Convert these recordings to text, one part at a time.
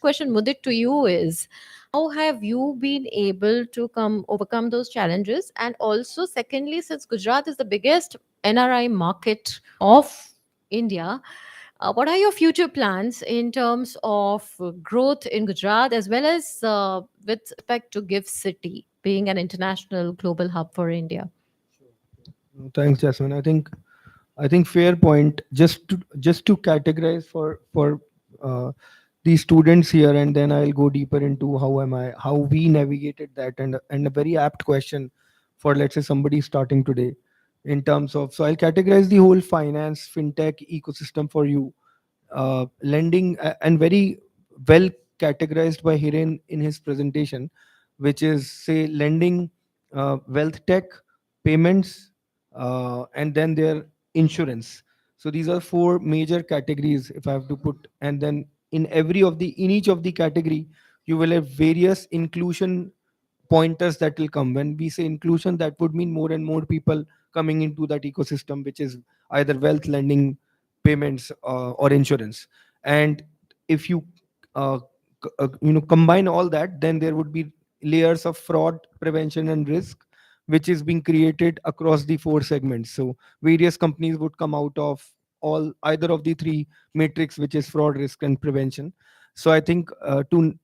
question, Mudit, to you is how have you been able to come overcome those challenges? And also, secondly, since Gujarat is the biggest NRI market of India, what are your future plans in terms of growth in Gujarat as well as with respect to Gift City being an international global hub for India? Thanks, Jasmine. I think fair point. Just to categorize for uh, the students here, and then I'll go deeper into how we navigated that, and a very apt question for, let's say, somebody starting today in terms of. So I'll categorize the whole finance fintech ecosystem for you. Lending, and very well categorized by Hiren in his presentation, which is, say, lending, wealth tech, payments, and then their insurance. So these are four major categories, if I have to put. And then in each of the category, you will have various inclusion pointers that will come. When we say inclusion, that would mean more and more people coming into that ecosystem, which is either wealth, lending, payments, or insurance. And if you combine all that, then there would be layers of fraud prevention and risk, which is being created across the four segments. So various companies would come out of all either of the three matrix, which is fraud, risk, and prevention. So I think to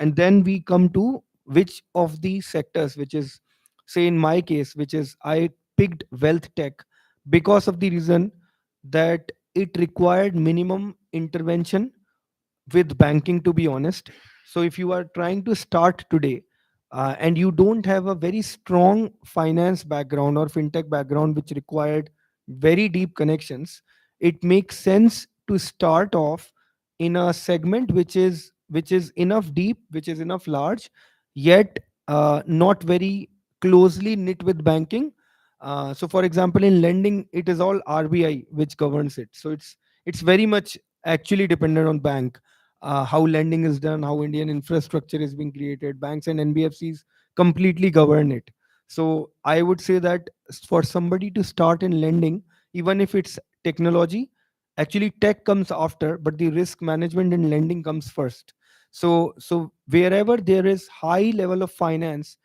and then we come to which of the sectors, which is, say, in my case, which is, I picked wealth tech because of the reason that it required minimum intervention with banking, to be honest. So if you are trying to start today, and you don't have a very strong finance background or fintech background which required very deep connections, it makes sense to start off in a segment which is enough deep, which is enough large, yet not very closely knit with banking. So for example, in lending, it is all RBI which governs it. So it's very much actually dependent on bank, how lending is done, how Indian infrastructure is being created. Banks and NBFCs completely govern it. So I would say that for somebody to start in lending, even if it's technology, actually tech comes after, but the risk management in lending comes first. So wherever there is high level of finance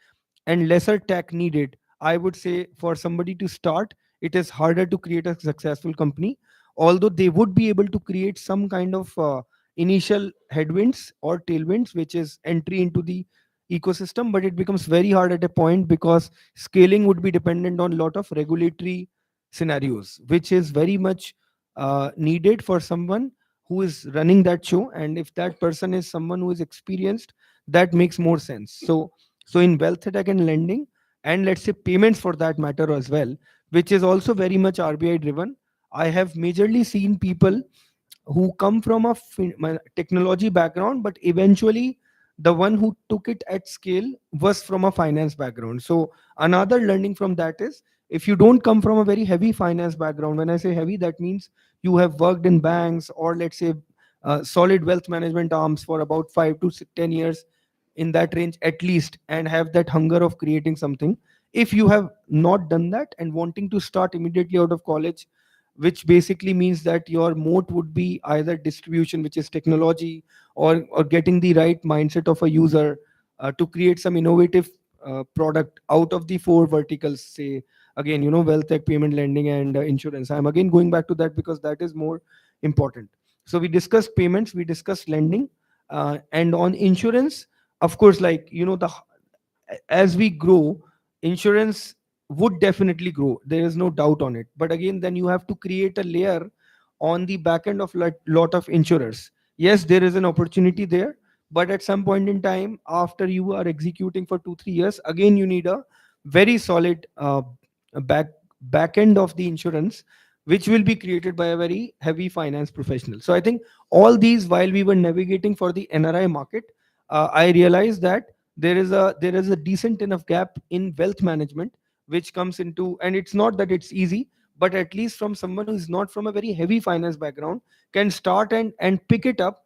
and lesser tech needed, I would say for somebody to start, it is harder to create a successful company. Although they would be able to create some kind of initial headwinds or tailwinds, which is entry into the ecosystem, but it becomes very hard at a point because scaling would be dependent on a lot of regulatory scenarios, which is very much needed for someone who is running that show. And if that person is someone who is experienced, that makes more sense. So in wealth tech and lending, and let's say payments for that matter as well, which is also very much RBI driven, I have majorly seen people who come from a technology background, but eventually the one who took it at scale was from a finance background. So another learning from that is, if you don't come from a very heavy finance background, when I say heavy, that means you have worked in banks, or let's say solid wealth management arms for about 10 years, in that range at least, and have that hunger of creating something. If you have not done that and wanting to start immediately out of college, which basically means that your moat would be either distribution, which is technology, or getting the right mindset of a user to create some innovative product out of the four verticals. Say again, wealth tech, payment, lending, and insurance. I'm again going back to that because that is more important. So we discussed payments, we discussed lending, and on insurance, of course, like, the as we grow, insurance would definitely grow. There is no doubt on it. But again, then you have to create a layer on the back end of lot of insurers. Yes, there is an opportunity there, but at some point in time, after you are executing for 2 3 years, again you need a very solid back back end of the insurance, which will be created by a very heavy finance professional. So I think all these, while we were navigating for the NRI market, I realized that there is a decent enough gap in wealth management, which comes into, and it's not that it's easy, but at least from someone who is not from a very heavy finance background, can start and pick it up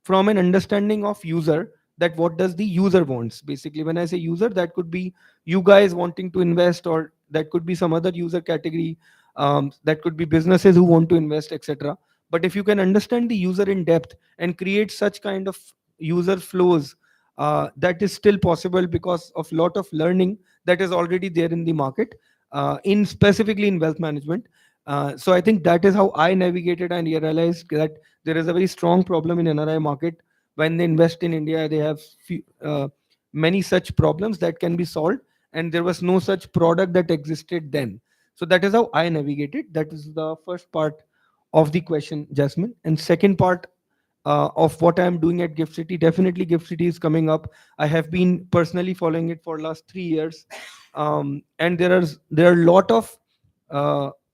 from an understanding of user, that what does the user wants. Basically, when I say user, that could be you guys wanting to invest, or that could be some other user category, that could be businesses who want to invest, etc. But if you can understand the user in depth and create such kind of user flows, that is still possible because of lot of learning that is already there in the market, in specifically in wealth management. So I think that is how I navigated and realized that there is a very strong problem in NRI market. When they invest in India, they have many such problems that can be solved, and there was no such product that existed then. So that is how I navigated. That is the first part of the question, Jasmine. And second part, of what I am doing at Gift City, definitely Gift City is coming up. I have been personally following it for last 3 years, and there are a lot of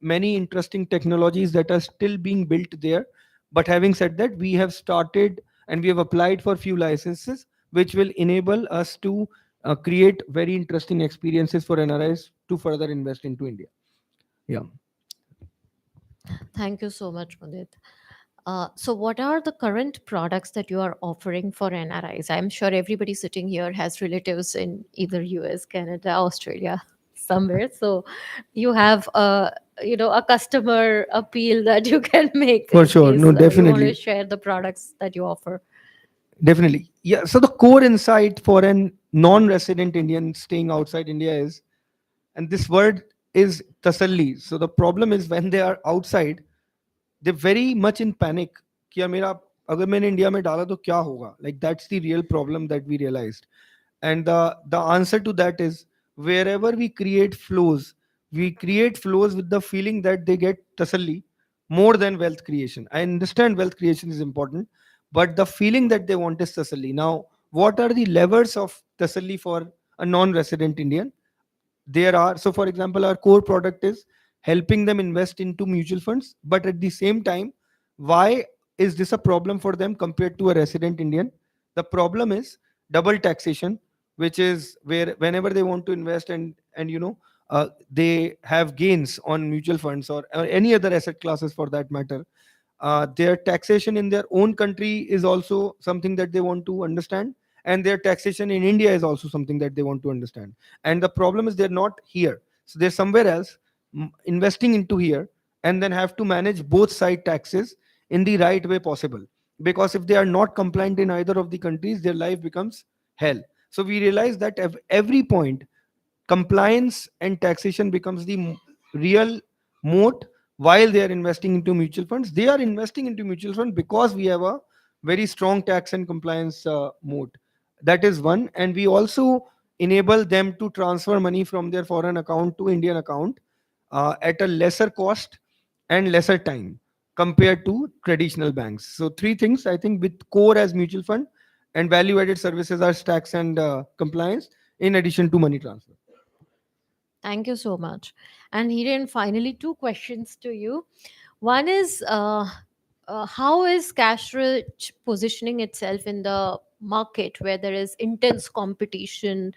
many interesting technologies that are still being built there. But having said that, we have started and we have applied for few licenses, which will enable us to create very interesting experiences for NRIs to further invest into India. Yeah. Thank you so much, Mudit. So, what are the current products that you are offering for NRIs? I'm sure everybody sitting here has relatives in either US, Canada, Australia, somewhere. So, you have a customer appeal that you can make For in sure. case No, you want to definitely. share the products that you offer. Definitely. Yeah. So the core insight for an non-resident Indian staying outside India is, and this word is tasalli. So the problem is when they are outside, they're very much in panic. कि यार मेरा अगर मैंने India में डाला तो क्या होगा? Like that's the real problem that we realized. And the answer to that is, wherever we create flows with the feeling that they get tasalli more than wealth creation. I understand wealth creation is important, but the feeling that they want is tasalli. Now, what are the levers of tasalli for a non-resident Indian? There are, so for example, our core product is helping them invest into mutual funds, but at the same time, why is this a problem for them compared to a resident Indian? The problem is double taxation, which is where whenever they want to invest and they have gains on mutual funds or any other asset classes for that matter, their taxation in their own country is also something that they want to understand, and their taxation in India is also something that they want to understand. And the problem is they're not here, so they're somewhere else, investing into here, and then have to manage both side taxes in the right way possible. Because if they are not compliant in either of the countries, their life becomes hell. So we realize that at every point, compliance and taxation becomes the real moat. While they are investing into mutual funds, they are investing into mutual funds because we have a very strong tax and compliance moat. That is one. And we also enable them to transfer money from their foreign account to Indian account at a lesser cost and lesser time compared to traditional banks. So three things, I think, with core as mutual fund, and value added services are tax and compliance, in addition to money transfer. Thank you so much. And Hiren, finally, two questions to you. One is, how is Cashrich positioning itself in the market where there is intense competition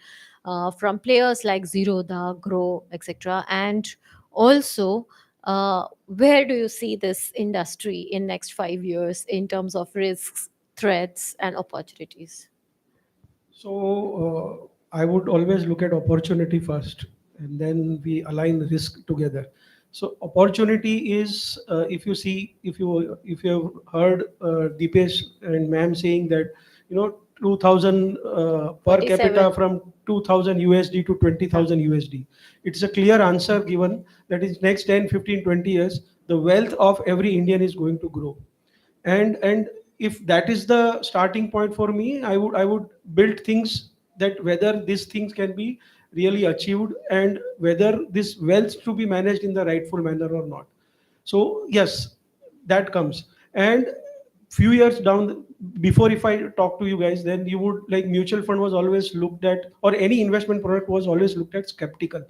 from players like Zerodha, Grow, etc. And also, where do you see this industry in next 5 years in terms of risks, threats, and opportunities? So I would always look at opportunity first, and then we align risk together. So opportunity is, if you see, if you have heard Deepesh and Ma'am saying that, 2,000 per 47. capita from 2,000 USD to 20,000 USD. It's a clear answer given that in next 10, 15, 20 years, the wealth of every Indian is going to grow. And if that is the starting point for me, I would build things that whether these things can be really achieved and whether this wealth to be managed in the rightful manner or not. So yes, that comes. And few years down before, if I talk to you guys, then you would like mutual fund was always looked at, or any investment product was always looked at skeptical.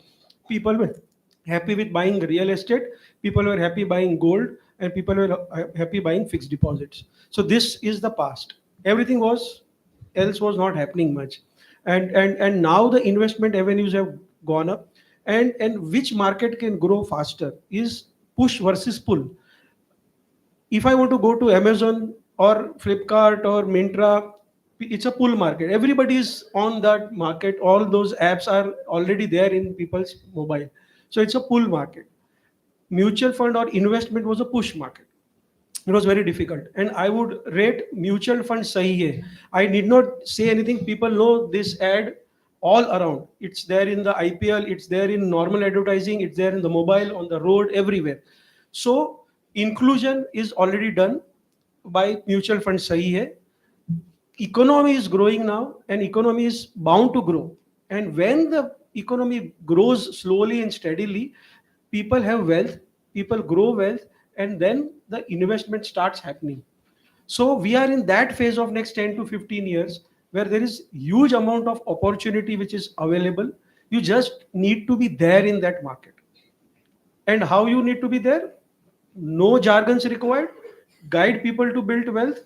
People were happy with buying real estate, people were happy buying gold, and people were happy buying fixed deposits. So this is the past. Everything was else was not happening much. And now the investment avenues have gone up. And which market can grow faster is push versus pull. If I want to go to Amazon or Flipkart or Mintra, it's a pull market. Everybody is on that market. All those apps are already there in people's mobile. So it's a pull market. Mutual fund or investment was a push market. It was very difficult, and I would rate mutual fund sahi hai. I need not say anything. People know this ad all around. It's there in the IPL, it's there in normal advertising, it's there in the mobile, on the road, everywhere. So inclusion is already done by mutual fund sahi hai. Economy is growing now, and economy is bound to grow. And when the economy grows slowly and steadily, people have wealth, people grow wealth, and then the investment starts happening. So we are in that phase of next 10 to 15 years where there is huge amount of opportunity which is available. You just need to be there in that market. And how you need to be there? No jargons required. Guide people to build wealth.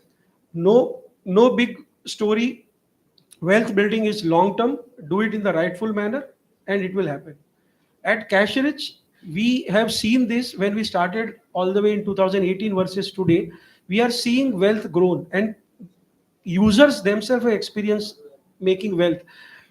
No big story. Wealth building is long term. Do it in the rightful manner, and it will happen. At Cash Rich, we have seen this when we started all the way in 2018 versus today. We are seeing wealth grown, and users themselves have experienced making wealth,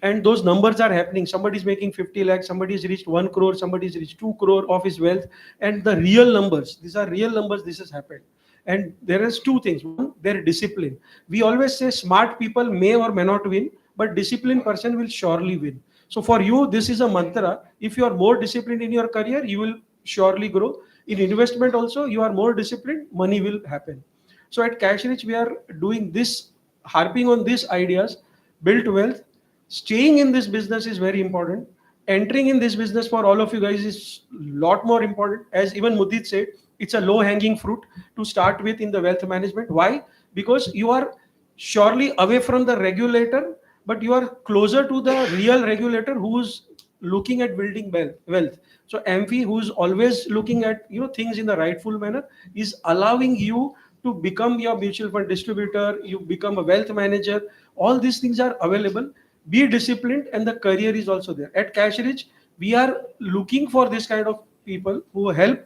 and those numbers are happening. Somebody is making 50 lakhs, somebody has reached 1 crore, somebody has reached 2 crore of his wealth. And the real numbers, these are real numbers, this has happened. And there is two things. One, their discipline. We always say smart people may or may not win, but disciplined person will surely win. So for you, this is a mantra. If you are more disciplined in your career, you will surely grow. In investment also, you are more disciplined, money will happen. So at Cash Rich, we are doing this, harping on these ideas, build wealth. Staying in this business is very important. Entering in this business for all of you guys is lot more important. As even Mudit said, it's a low hanging fruit to start with in the wealth management. Why? Because you are surely away from the regulator, but you are closer to the real regulator who's looking at building wealth. So AMFI, who's always looking at things in the rightful manner, is allowing you to become your mutual fund distributor. You become a wealth manager. All these things are available. Be disciplined, and the career is also there. At Cash Rich, we are looking for this kind of people who help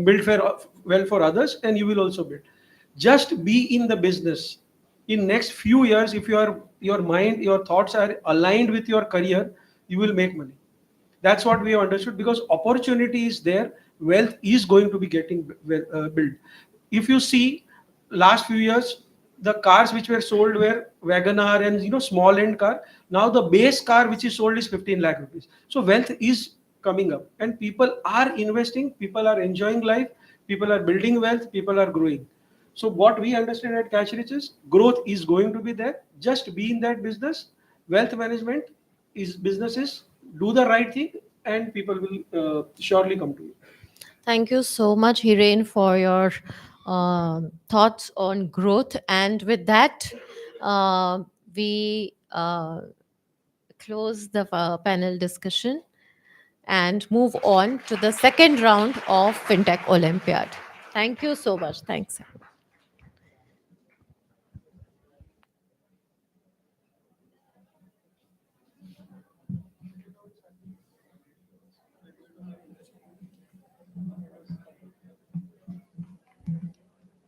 build well for others, and you will also build. Just be in the business. In next few years, if your mind, your thoughts are aligned with your career, you will make money. That's what we have understood, because opportunity is there. Wealth is going to be getting built. If you see last few years, the cars which were sold were Wagoner and small end car. Now the base car which is sold is 15 lakh rupees. So wealth is coming up, and people are investing, people are enjoying life, people are building wealth, people are growing. So what we understand at Cash Rich is growth is going to be there. Just be in that business. Wealth management is businesses. Do the right thing, and people will surely come to you. Thank you so much, Hiren, for your thoughts on growth. And with that, we close the panel discussion and move on to the second round of Fintech Olympiad. Thank you so much. Thanks.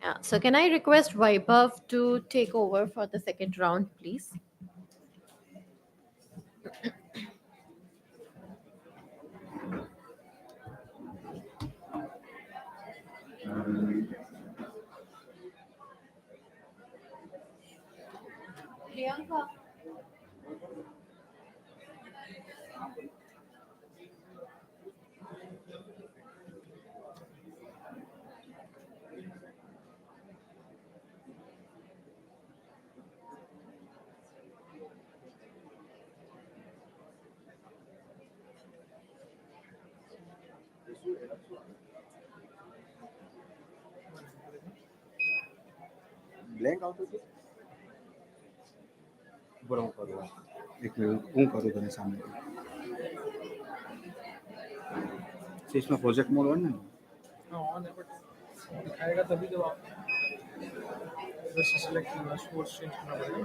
Yeah. So, can I request Vaibhav to take over for the second round, please? Priyanka. Blank આવતું હતું બરાબર હું કરું એક minute હું કરું તને સામે इसमें प्रोजेक्ट मोड ऑन है ना हाँ ऑन है बट दिखाएगा तभी जब आप इधर से सेलेक्ट करना सोर्स चेंज करना पड़ेगा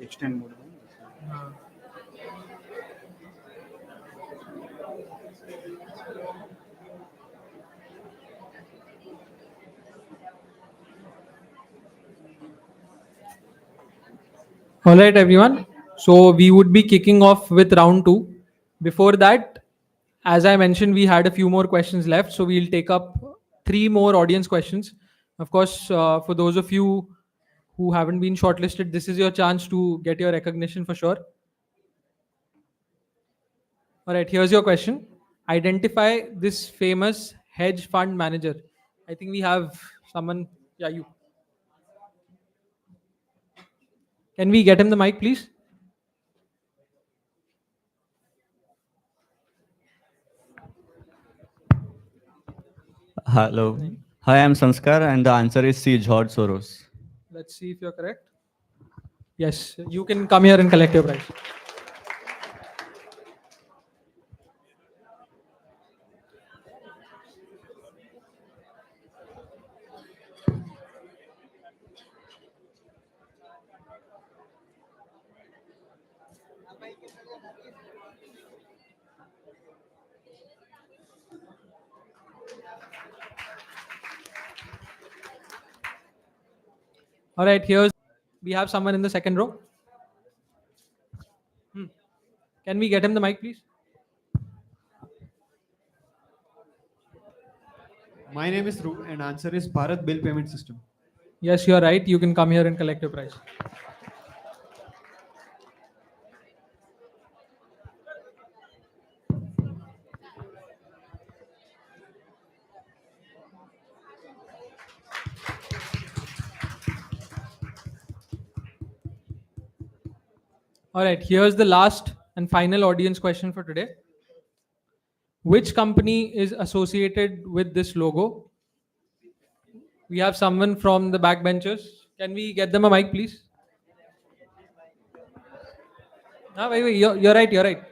एक्सटेंड मोड हाँ All right, everyone. So we would be kicking off with round two. Before that, as I mentioned, we had a few more questions left. So we'll take up three more audience questions. Of course, for those of you who haven't been shortlisted, this is your chance to get your recognition for sure. All right, here's your question. Identify this famous hedge fund manager. I think we have someone. Yeah, you. Can we get him the mic, please? Hello. Hi, I'm Sanskar, and the answer is C. George Soros. Let's see if you're correct. Yes, you can come here and collect your prize. All right, here's we have someone in the second row. Can we get him the mic, please? My name is Dhruv and answer is Bharat Bill Payment System. Yes, you're right. You can come here and collect your prize. All right, here's the last and final audience question for today. Which company is associated with this logo? We have someone from the backbenchers. Can we get them a mic, please? Ah, wait, you're right, you're right.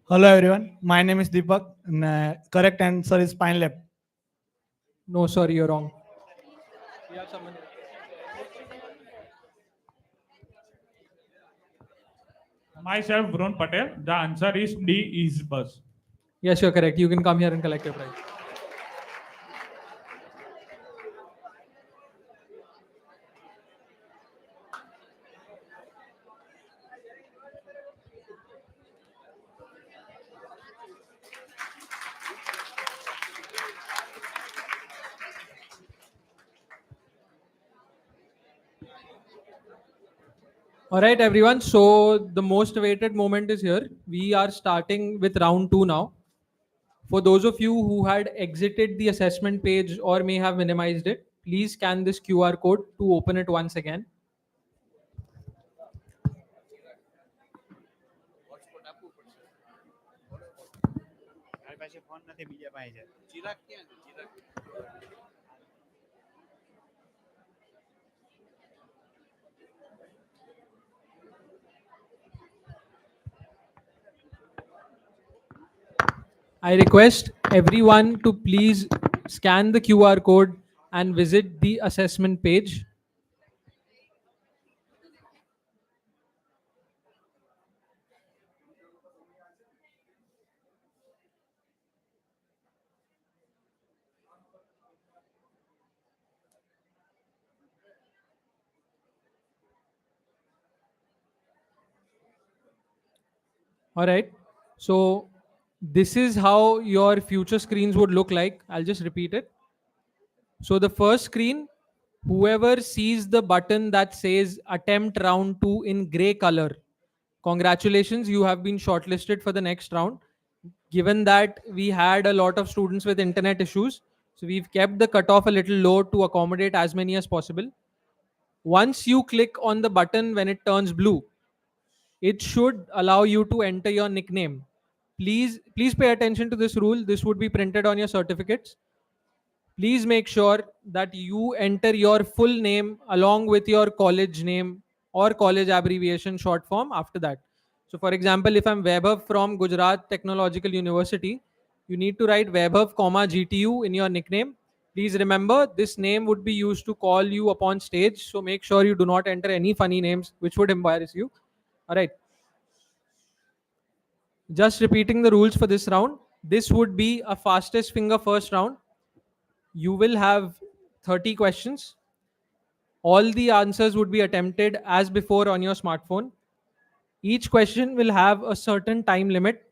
Hello everyone, my name is Deepak. And, correct answer is Pine Lab. No, sorry, you're wrong. We have someone. Myself, Varun Patel. The answer is D is bus. Yes, you're correct. You can come here and collect your prize. All right, everyone. So the most awaited moment is here. We are starting with round two now. For those of you who had exited the assessment page or may have minimized it, please scan this QR code to open it once again. I request everyone to please scan the QR code and visit the assessment page. All right. So this is how your future screens would look like. I'll just repeat it. So the first screen, whoever sees the button that says attempt round 2 in gray color, congratulations, you have been shortlisted for the next round. Given that we had a lot of students with internet issues, so we've kept the cutoff a little low to accommodate as many as possible. Once you click on the button when it turns blue, it should allow you to enter your nickname. Please pay attention to this rule. This would be printed on your certificates. Please make sure that you enter your full name along with your college name or college abbreviation short form after that. So for example, if I'm Vaibhav from Gujarat Technological University, you need to write Vaibhav, GTU in your nickname. Please remember this name would be used to call you upon stage. So make sure you do not enter any funny names which would embarrass you. All right. Just repeating the rules for this round. This would be a fastest finger first round. You will have 30 questions. All the answers would be attempted as before on your smartphone. Each question will have a certain time limit.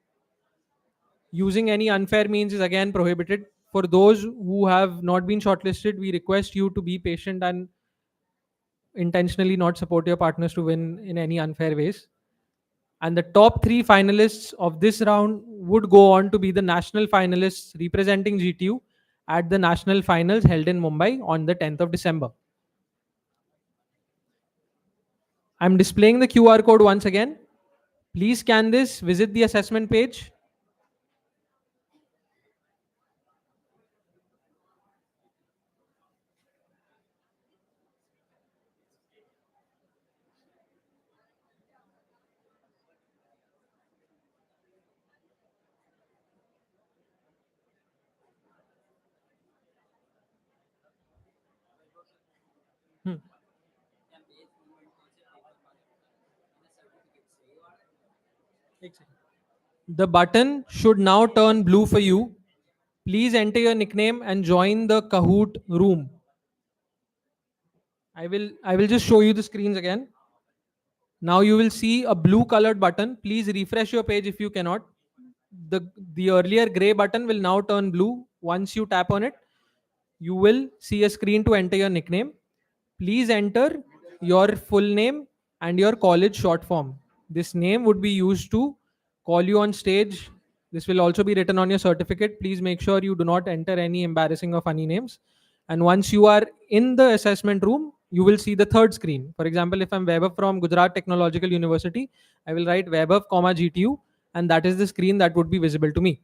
Using any unfair means is again prohibited. For those who have not been shortlisted, we request you to be patient and intentionally not support your partners to win in any unfair ways. And the top three finalists of this round would go on to be the national finalists representing GTU at the national finals held in Mumbai on the 10th of December. I'm displaying the QR code once again. Please scan this, visit the assessment page. Hmm. The button should now turn blue for you. Please enter your nickname and join the Kahoot room. I will just show you the screens again. Now you will see a blue colored button. Please refresh your page if you cannot. The earlier gray button will now turn blue. Once you tap on it, you will see a screen to enter your nickname. Please enter your full name and your college short form. This name would be used to call you on stage. This will also be written on your certificate. Please make sure you do not enter any embarrassing or funny names. And once you are in the assessment room, you will see the third screen. For example, if I'm Vaibhav from Gujarat Technological University, I will write Vaibhav, GTU, and that is the screen that would be visible to me.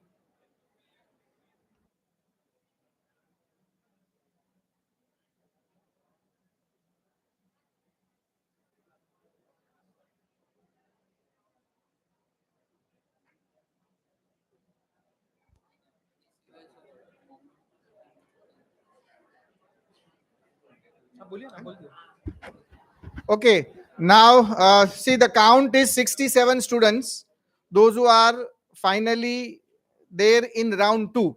Okay, now see the count is 67 students, those who are finally there in round 2.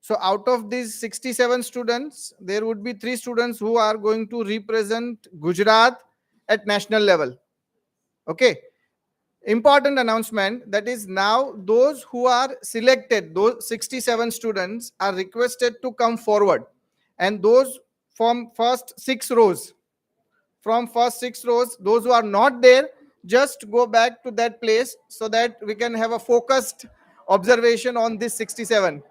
So out of these 67 students, there would be 3 students who are going to represent Gujarat at national level. Okay, important announcement, that is now those who are selected, those 67 students are requested to come forward, and those from first 6 rows, those who are not there, just go back to that place so that we can have a focused observation on this 67.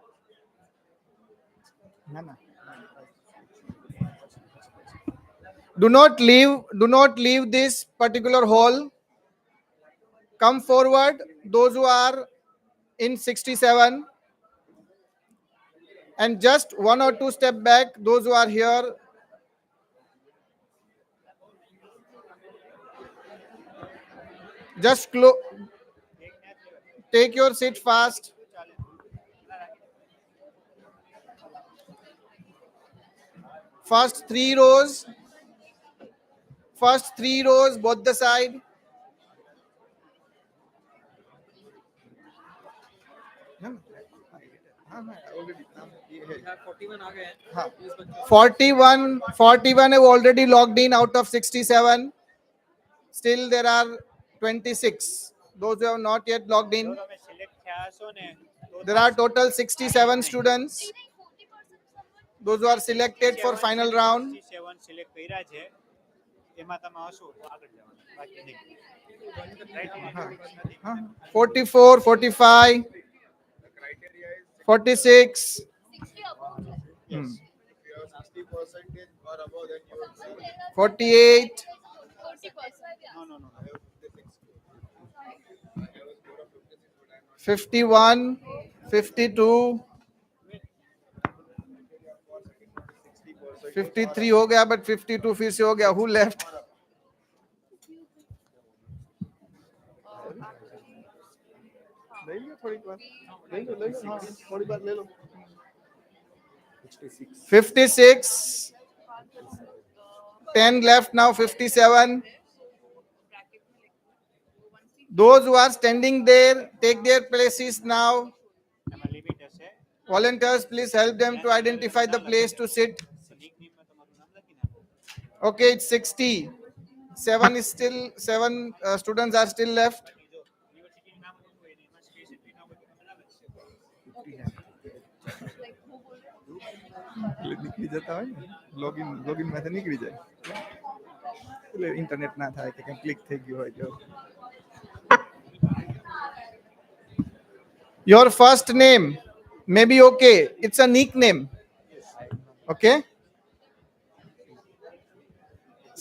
Do not leave this particular hall. Come forward, those who are in 67, and just 1 or 2 step back, those who are here. Just take your seat fast. First 3 rows, both the side. हाँ, 41 have already logged in out of 67. Still there are 26. Those who have not yet logged in. There are total 67 students. Those who are selected for final round. 44, 45, 46. 48. 51, 52, 53 हो गया, but 52 फिर से हो गया. Who left? ले लो थोड़ी बार, थोड़ी बार ले लो. 56. 10 left now. 57. Those who are standing there, take their places now. Volunteers, please help them to identify the place to sit. Okay, it's 60. Seven students are still left. નીકળી જતા હોય ને લોગિન માંથી નીકળી જાય એટલે ઇન્ટરનેટ ના થાય કે કંઈ ક્લિક થઈ ગયું હોય જો your first name may be okay, it's a nickname. Okay,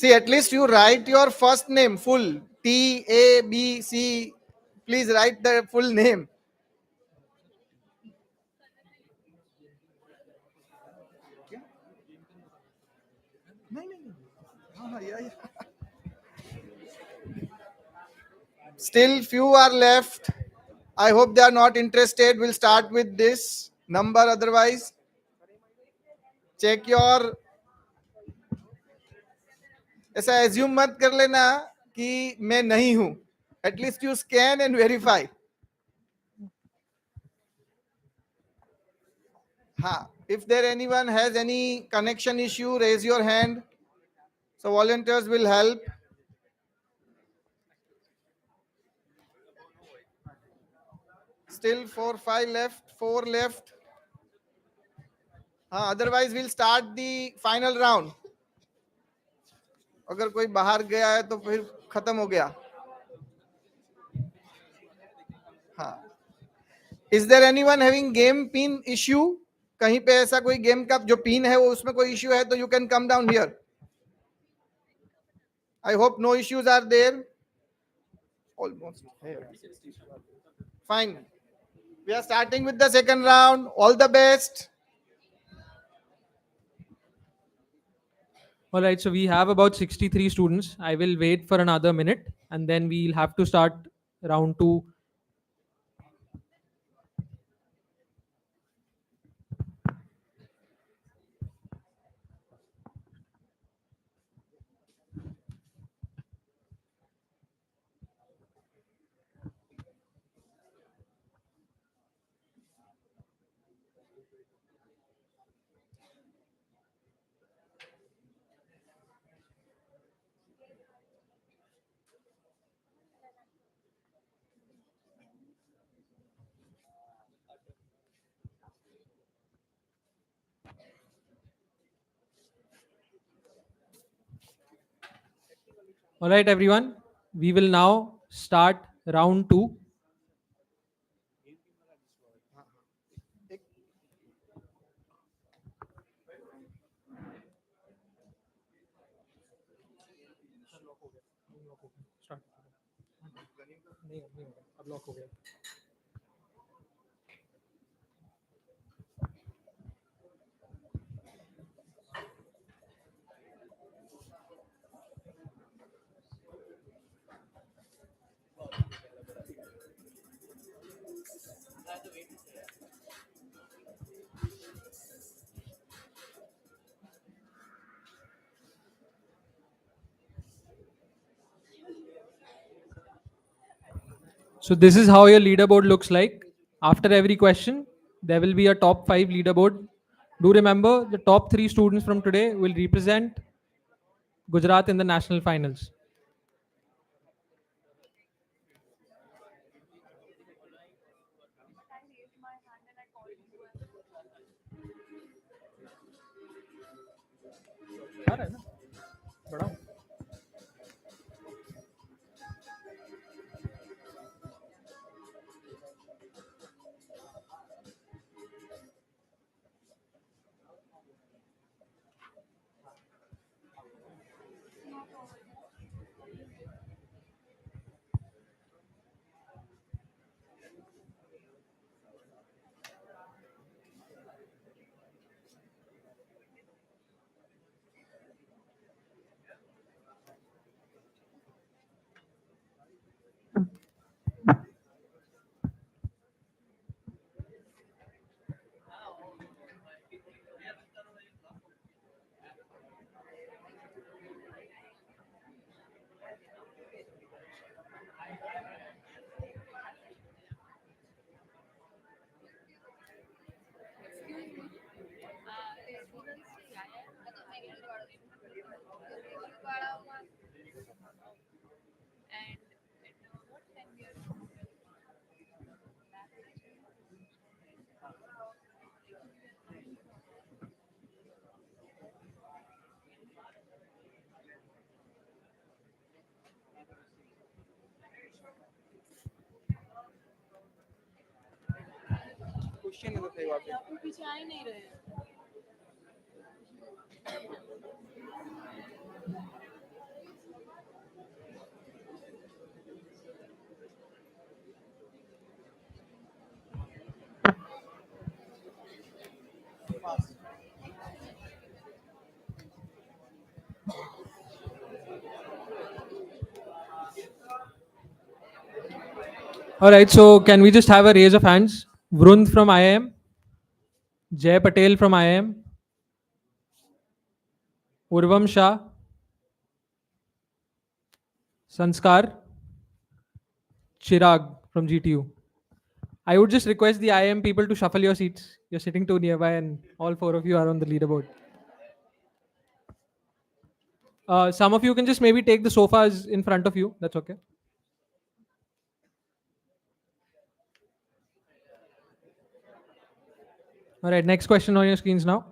see, at least you write your first name full, TABC. Please write the full name. Still few are left. I hope they are not interested. We'll start with this number. Otherwise, check your, ऐसा assume मत कर लेना कि मैं नहीं हूं. At least you scan and verify. If there anyone has any connection issue, raise your hand. So volunteers will help. Still 4, 5 left, 4 left. Otherwise we'll start the final round. अगर कोई बाहर गया है तो फिर खत्म हो गया. Is there anyone having game pin issue? कहीं पे ऐसा कोई गेम का जो पिन है वो उसमें कोई इश्यू है तो you can come down here. I hope no issues are there. Almost. Fine. We are starting with the second round. All the best. All right, so we have about 63 students. I will wait for another minute and then we'll have to start round 2. All right, everyone. We will now start round 2. So this is how your leaderboard looks like. After every question, there will be a top 5 leaderboard. Do remember, the top 3 students from today will represent Gujarat in the national finals. All right, so can we just have a raise of hands? Vrund from IIM, Jay Patel from IIM, Urvam Shah, Sanskar, Chirag from GTU. I would just request the IIM people to shuffle your seats. You're sitting too nearby, and all four of you are on the leaderboard. Some of you can just maybe take the sofas in front of you. That's okay. All right, next question on your screens now.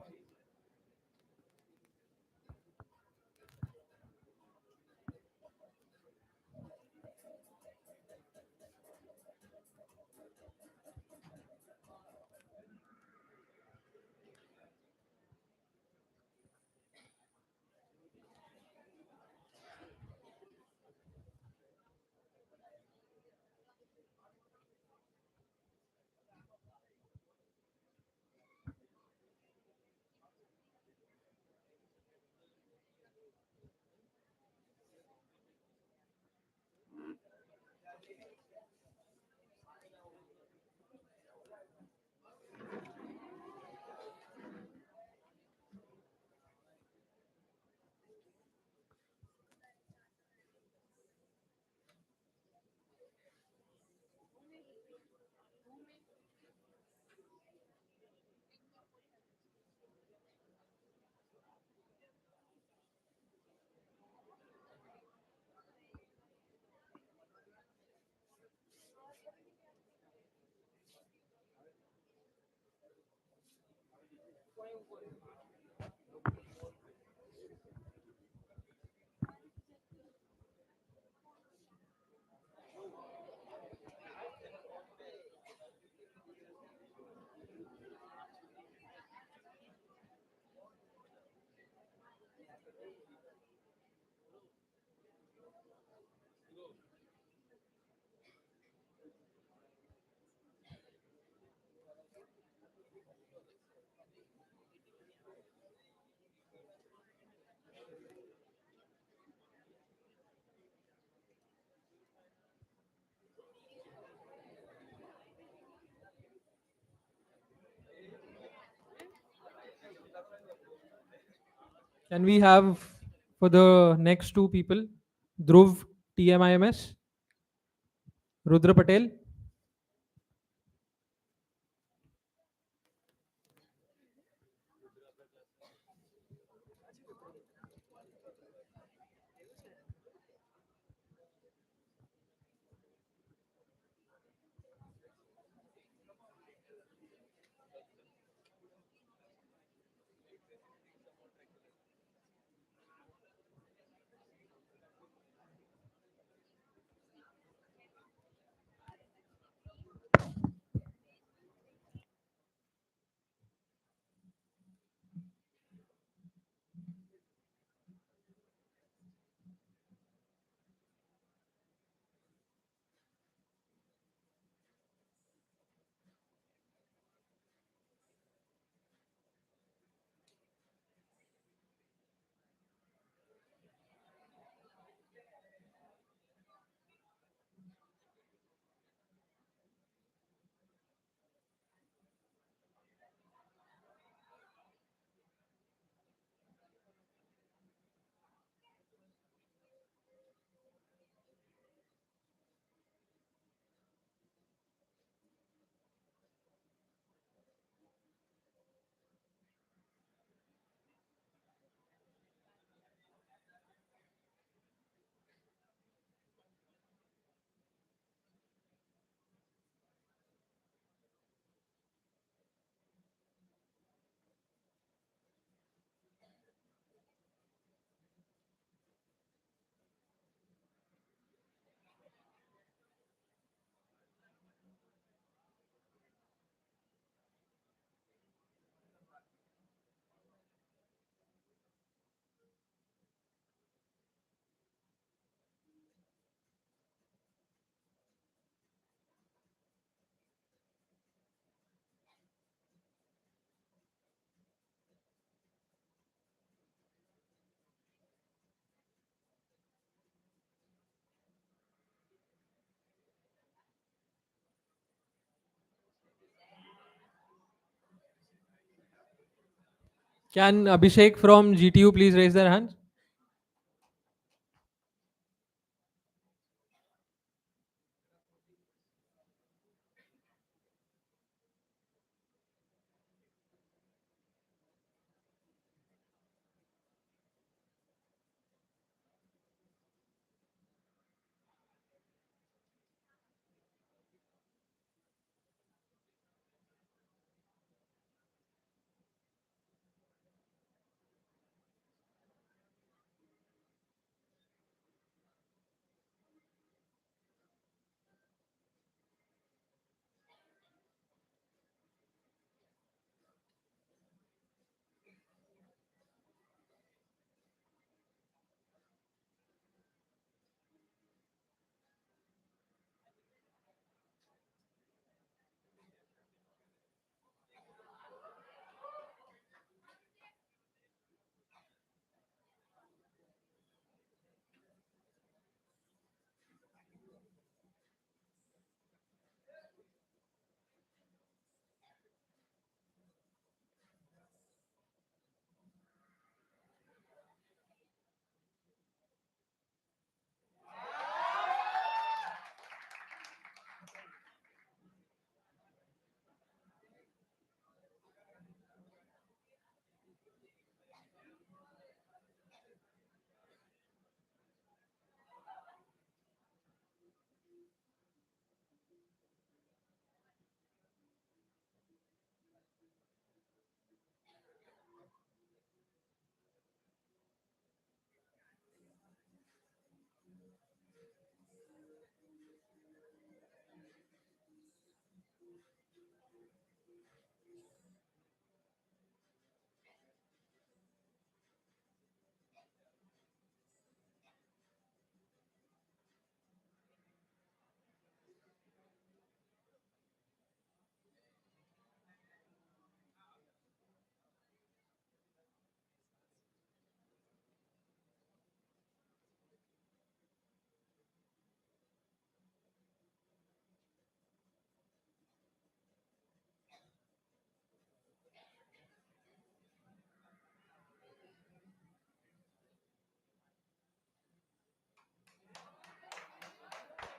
Can we have for the next two people, Dhruv TMIMS, Rudra Patel? Can Abhishek from GTU please raise their hands?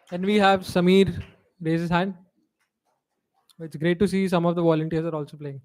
Can we have Samir raise his hand? It's great to see some of the volunteers are also playing.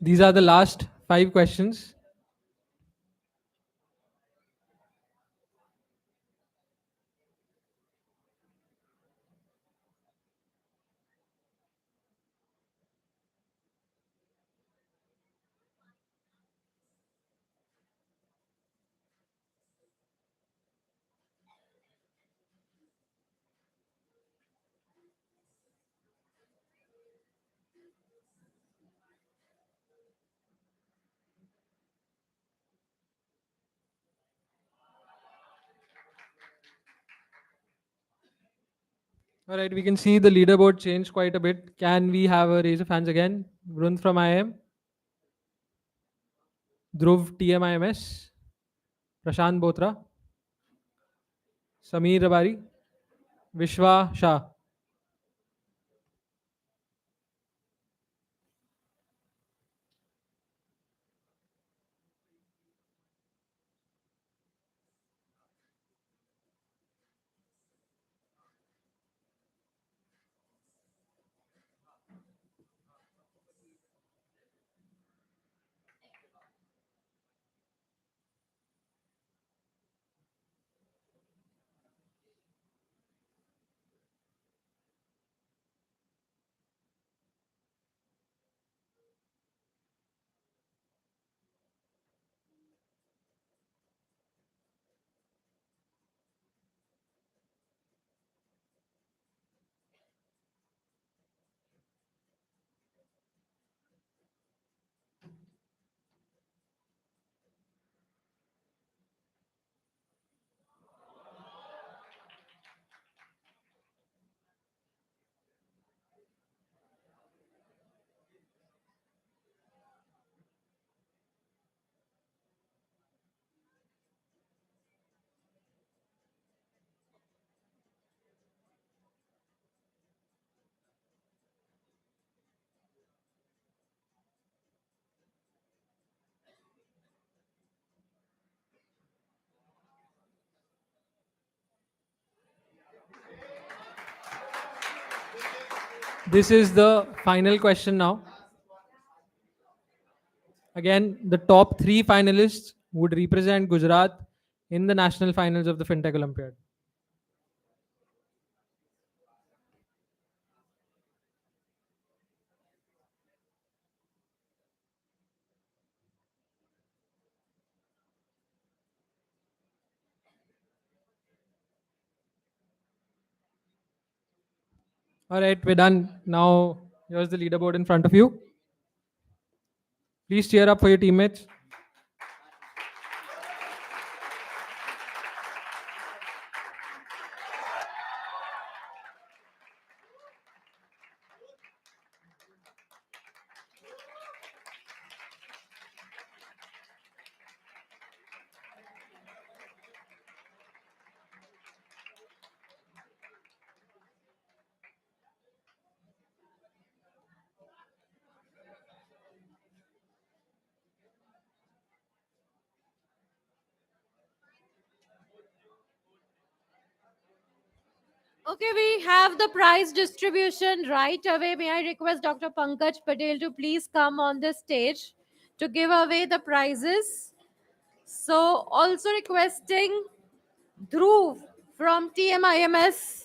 These are the last 5 questions. All right, we can see the leaderboard change quite a bit. Can we have a raise of hands again? Vrund from IM, Dhruv TMIMS, Prashant Botra, Sameer Rabari, Vishwa Shah. This is the final question now. Again, the top 3 finalists would represent Gujarat in the national finals of the Fintech Olympiad. All right, we're done. Now, here's the leaderboard in front of you. Please cheer up for your teammates. Okay, we have the prize distribution right away. May I request Dr. Pankaj Patel to please come on the stage to give away the prizes. So, also requesting Dhruv from TMIMS.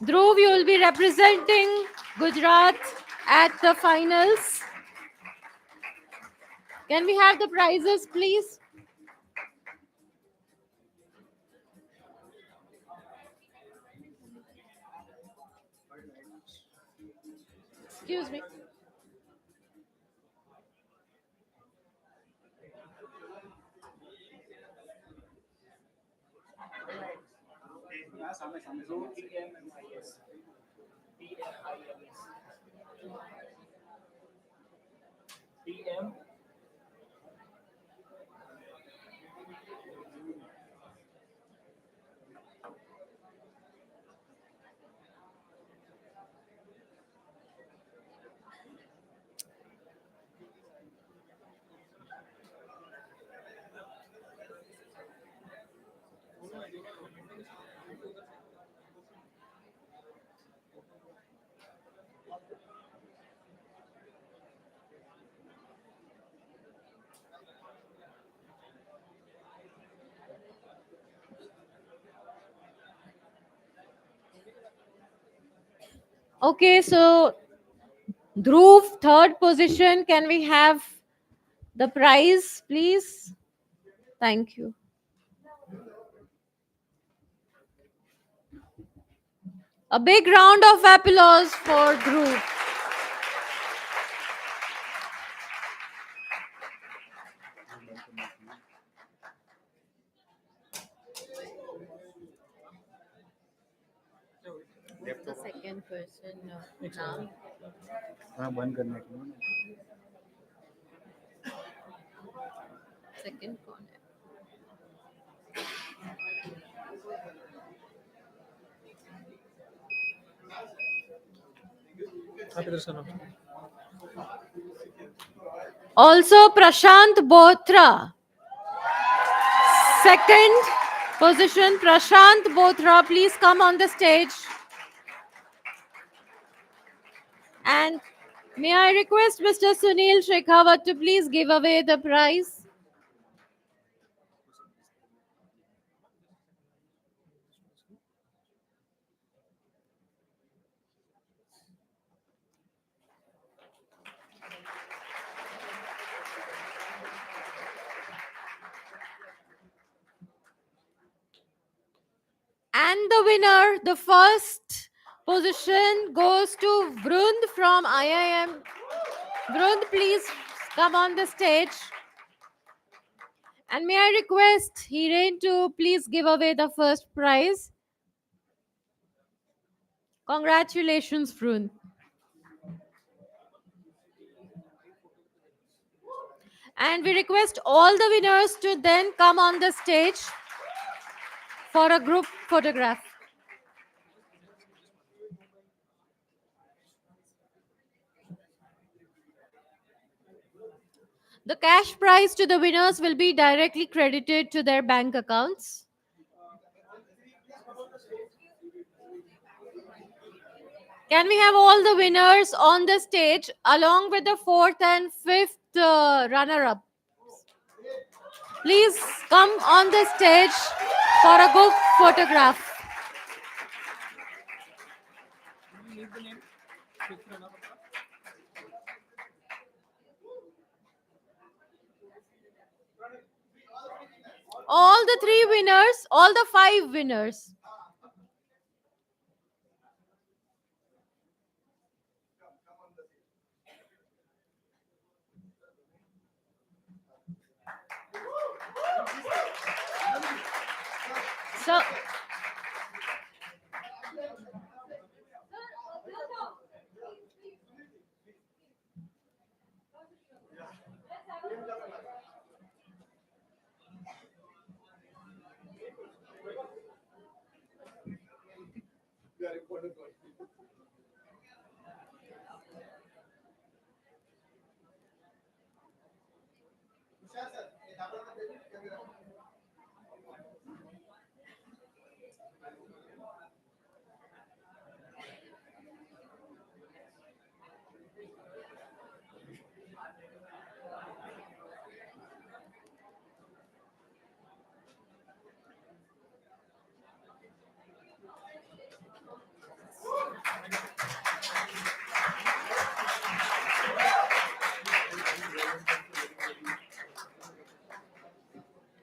Dhruv, you will be representing Gujarat at the finals. Can we have the prizes, please? Excuse me. Okay, so Dhruv, third position. Can we have the prize, please? Thank you. A big round of applause for Dhruv. The second person, naam. हाँ बंद करने के लिए Second कौन है? Also, Prashant Bothra. Second position, Prashant Bothra. Please come on the stage. And may I request Mr. Sunil Shekhawat to please give away the prize? And the winner, the first position goes to Vrund from IIM. Vrund, please come on the stage. And may I request Hiren to please give away the first prize? Congratulations, Vrund. And we request all the winners to then come on the stage for a group photograph. The cash prize to the winners will be directly credited to their bank accounts. Can we have all the winners on the stage along with the fourth and fifth runner-up? Please come on the stage for a group photograph. All the three winners, all the five winners. So,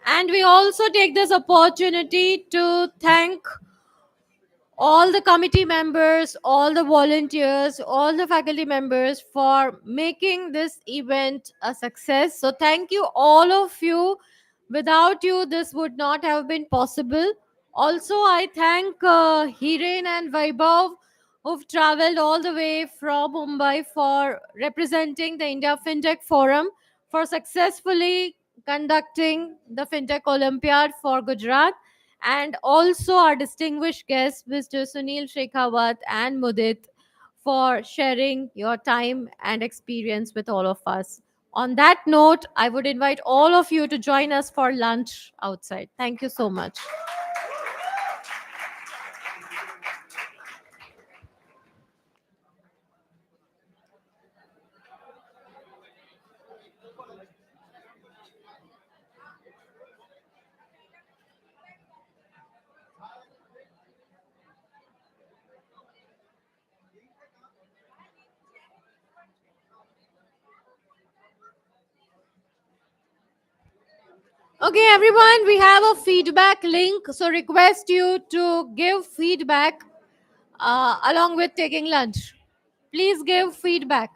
and we also take this opportunity to thank all the committee members, all the volunteers, all the faculty members for making this event a success. So, thank you, all of you. Without you, this would not have been possible. Also, I thank Hiren and Vaibhav who've traveled all the way from Mumbai for representing the India Fintech Forum for successfully conducting the Fintech Olympiad for Gujarat, and also our distinguished guests, Mr. Sunil Shekhawat and Mudit, for sharing your time and experience with all of us. On that note, I would invite all of you to join us for lunch outside. Thank you so much. Okay, everyone, we have a feedback link. So request you to give feedback along with taking lunch. Please give feedback.